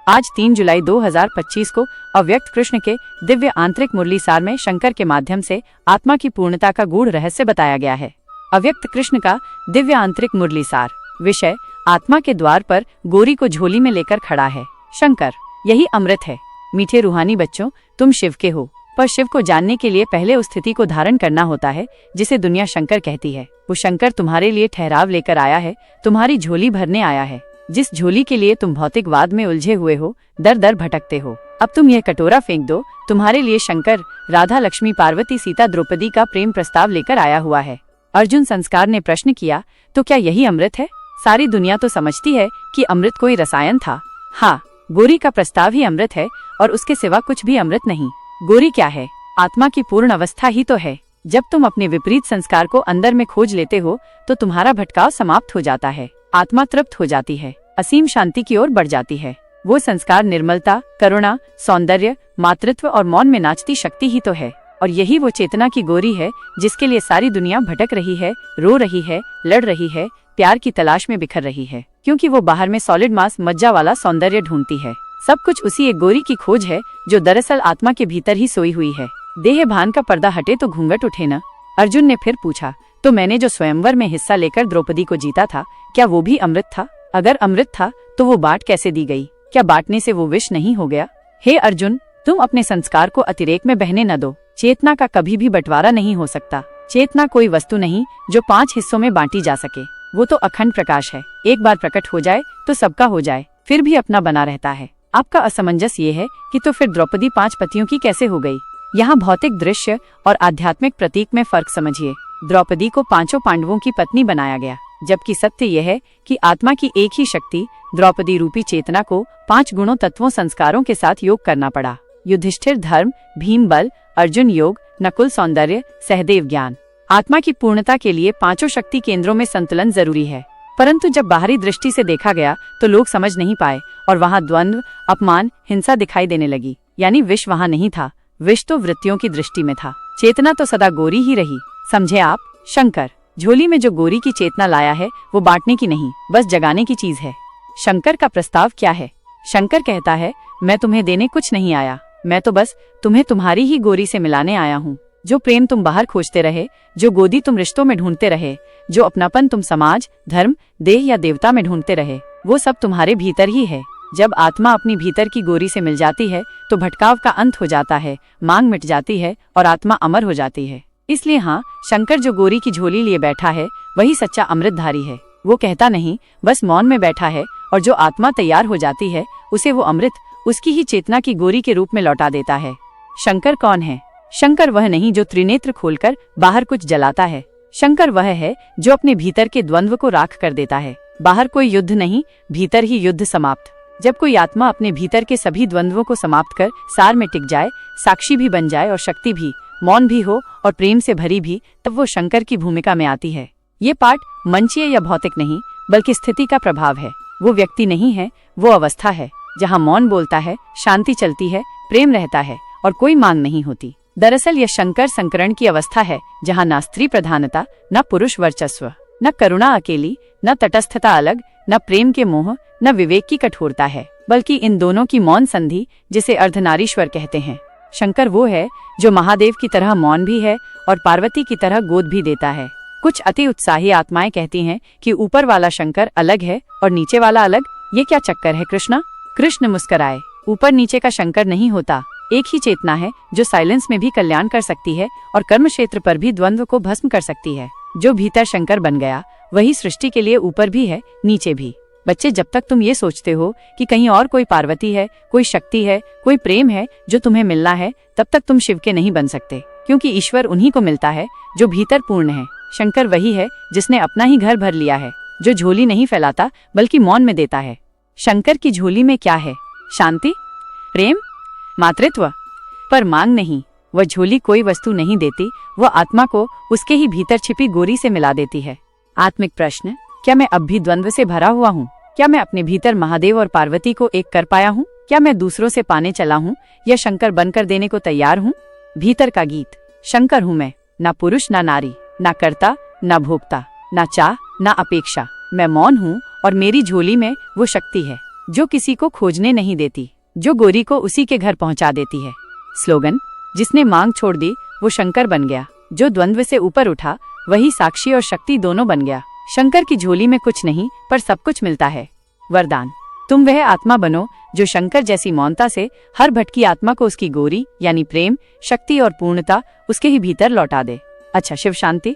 आज 3 जुलाई 2025 को अव्यक्त कृष्ण के दिव्य आंतरिक मुरली सार में शंकर के माध्यम से आत्मा की पूर्णता का गूढ़ रहस्य बताया गया है। अव्यक्त कृष्ण का दिव्य आंतरिक मुरली सार। विषय, आत्मा के द्वार पर गोरी को झोली में लेकर खड़ा है शंकर। यही अमृत है। मीठे रूहानी बच्चों, तुम शिव के हो, पर शिव को जानने के लिए पहले उस स्थिति को धारण करना होता है जिसे दुनिया शंकर कहती है। वो शंकर तुम्हारे लिए ठहराव लेकर आया है, तुम्हारी झोली भरने आया है। जिस झोली के लिए तुम भौतिकवाद में उलझे हुए हो, दर दर भटकते हो, अब तुम यह कटोरा फेंक दो। तुम्हारे लिए शंकर राधा, लक्ष्मी, पार्वती, सीता, द्रौपदी का प्रेम प्रस्ताव लेकर आया हुआ है। अर्जुन संस्कार ने प्रश्न किया, तो क्या यही अमृत है? सारी दुनिया तो समझती है कि अमृत कोई रसायन था। हाँ, गोरी का प्रस्ताव ही अमृत है और उसके सिवा कुछ भी अमृत नहीं। गोरी क्या है? आत्मा की पूर्ण अवस्था ही तो है। जब तुम अपने विपरीत संस्कार को अंदर में खोज लेते हो तो तुम्हारा भटकाव समाप्त हो जाता है, आत्मा तृप्त हो जाती है, असीम शांति की ओर बढ़ जाती है। वो संस्कार निर्मलता, करुणा, सौंदर्य, मातृत्व और मौन में नाचती शक्ति ही तो है। और यही वो चेतना की गोरी है जिसके लिए सारी दुनिया भटक रही है, रो रही है, लड़ रही है, प्यार की तलाश में बिखर रही है, क्योंकि वो बाहर में सॉलिड मास मज्जा वाला सौंदर्य ढूंढती है। सब कुछ उसी एक गोरी की खोज है जो दरअसल आत्मा के भीतर ही सोई हुई है। देह भान का पर्दा हटे तो घूंघट उठे न। अर्जुन ने फिर पूछा, तो मैंने जो स्वयंवर में हिस्सा लेकर द्रौपदी को जीता था, क्या वो भी अमृत था? अगर अमृत था तो वो बांट कैसे दी गई? क्या बांटने से वो विष नहीं हो गया? हे अर्जुन, तुम अपने संस्कार को अतिरेक में बहने न दो। चेतना का कभी भी बंटवारा नहीं हो सकता। चेतना कोई वस्तु नहीं जो 5 हिस्सों में बांटी जा सके। वो तो अखंड प्रकाश है। एक बार प्रकट हो जाए तो सबका हो जाए, फिर भी अपना बना रहता है। आपका असमंजस ये है कि तो फिर द्रौपदी 5 पतियों की कैसे हो गई? यहाँ भौतिक दृश्य और आध्यात्मिक प्रतीक में फर्क समझिए। द्रौपदी को 5 पांडवों की पत्नी बनाया गया, जबकि सत्य यह है कि आत्मा की एक ही शक्ति द्रौपदी रूपी चेतना को 5 गुणों, तत्वों, संस्कारों के साथ योग करना पड़ा। युधिष्ठिर धर्म, भीम बल, अर्जुन योग, नकुल सौंदर्य, सहदेव ज्ञान। आत्मा की पूर्णता के लिए 5 शक्ति केंद्रों में संतुलन जरूरी है। परंतु जब बाहरी दृष्टि से देखा गया तो लोग समझ नहीं पाए और वहाँ द्वंद्व, अपमान, हिंसा दिखाई देने लगी। यानी विष वहाँ नहीं था, विष तो वृत्तियों की दृष्टि में था। चेतना तो सदा गोरी ही रही। समझे आप? शंकर झोली में जो गोरी की चेतना लाया है वो बांटने की नहीं, बस जगाने की चीज है। शंकर का प्रस्ताव क्या है? शंकर कहता है, मैं तुम्हें देने कुछ नहीं आया, मैं तो बस तुम्हें तुम्हारी ही गोरी से मिलाने आया हूँ। जो प्रेम तुम बाहर खोजते रहे, जो गोदी तुम रिश्तों में ढूंढते रहे, जो अपनापन तुम समाज, धर्म, देह या देवता में ढूंढते रहे, वो सब तुम्हारे भीतर ही है। जब आत्मा अपनी भीतर की गोरी से मिल जाती है तो भटकाव का अंत हो जाता है, मांग मिट जाती है और आत्मा अमर हो जाती है। इसलिए हाँ, शंकर जो गोरी की झोली लिए बैठा है वही सच्चा अमृतधारी है। वो कहता नहीं, बस मौन में बैठा है, और जो आत्मा तैयार हो जाती है उसे वो अमृत उसकी ही चेतना की गोरी के रूप में लौटा देता है। शंकर कौन है? शंकर वह नहीं जो त्रिनेत्र खोलकर बाहर कुछ जलाता है। शंकर वह है जो अपने भीतर के द्वंद्व को राख कर देता है। बाहर कोई युद्ध नहीं, भीतर ही युद्ध समाप्त। जब कोई आत्मा अपने भीतर के सभी द्वंद्वों को समाप्त कर सार में टिक जाए, साक्षी भी बन जाए और शक्ति भी, मौन भी हो और प्रेम से भरी भी, तब वो शंकर की भूमिका में आती है। ये पाठ मंचीय या भौतिक नहीं, बल्कि स्थिति का प्रभाव है। वो व्यक्ति नहीं है, वो अवस्था है जहाँ मौन बोलता है, शांति चलती है, प्रेम रहता है और कोई मांग नहीं होती। दरअसल यह शंकर संकरण की अवस्था है जहाँ ना स्त्री प्रधानता, न पुरुष वर्चस्व, न करुणा अकेली, न तटस्थता अलग, न प्रेम के मोह, न विवेक की कठोरता है, बल्कि इन दोनों की मौन संधि, जिसे अर्धनारीश्वर कहते हैं। शंकर वो है जो महादेव की तरह मौन भी है और पार्वती की तरह गोद भी देता है। कुछ अति उत्साही आत्माएं कहती हैं कि ऊपर वाला शंकर अलग है और नीचे वाला अलग। ये क्या चक्कर है कृष्णा? कृष्ण मुस्कराए, ऊपर नीचे का शंकर नहीं होता, एक ही चेतना है जो साइलेंस में भी कल्याण कर सकती है और कर्म क्षेत्र पर भी द्वंद्व को भस्म कर सकती है। जो भीतर शंकर बन गया वही सृष्टि के लिए ऊपर भी है, नीचे भी। बच्चे, जब तक तुम ये सोचते हो कि कहीं और कोई पार्वती है, कोई शक्ति है, कोई प्रेम है जो तुम्हें मिलना है, तब तक तुम शिव के नहीं बन सकते, क्योंकि ईश्वर उन्हीं को मिलता है जो भीतर पूर्ण है। शंकर वही है जिसने अपना ही घर भर लिया है, जो झोली नहीं फैलाता बल्कि मौन में देता है। शंकर की झोली में क्या है? शांति, प्रेम, मातृत्व, पर मांग नहीं। वह झोली कोई वस्तु नहीं देती, वह आत्मा को उसके ही भीतर छिपी गोरी से मिला देती है। आत्मिक प्रश्न, क्या मैं अब भी द्वंद्व से भरा हुआ हूँ? क्या मैं अपने भीतर महादेव और पार्वती को एक कर पाया हूँ? क्या मैं दूसरों से पाने चला हूँ या शंकर बनकर देने को तैयार हूँ? भीतर का गीत, शंकर हूँ मैं, ना पुरुष ना नारी, ना कर्ता ना भोक्ता, ना चाह ना अपेक्षा। मैं मौन हूँ और मेरी झोली में वो शक्ति है जो किसी को खोजने नहीं देती, जो गोरी को उसी के घर पहुंचा देती है। स्लोगन, जिसने मांग छोड़ दी वो शंकर बन गया, जो द्वंद्व से ऊपर उठा वही साक्षी और शक्ति दोनों बन गया। शंकर की झोली में कुछ नहीं पर सब कुछ मिलता है। वरदान, तुम वह आत्मा बनो जो शंकर जैसी मौनता से हर भटकी आत्मा को उसकी गोरी यानी प्रेम, शक्ति और पूर्णता उसके ही भीतर लौटा दे। अच्छा, शिव शांति।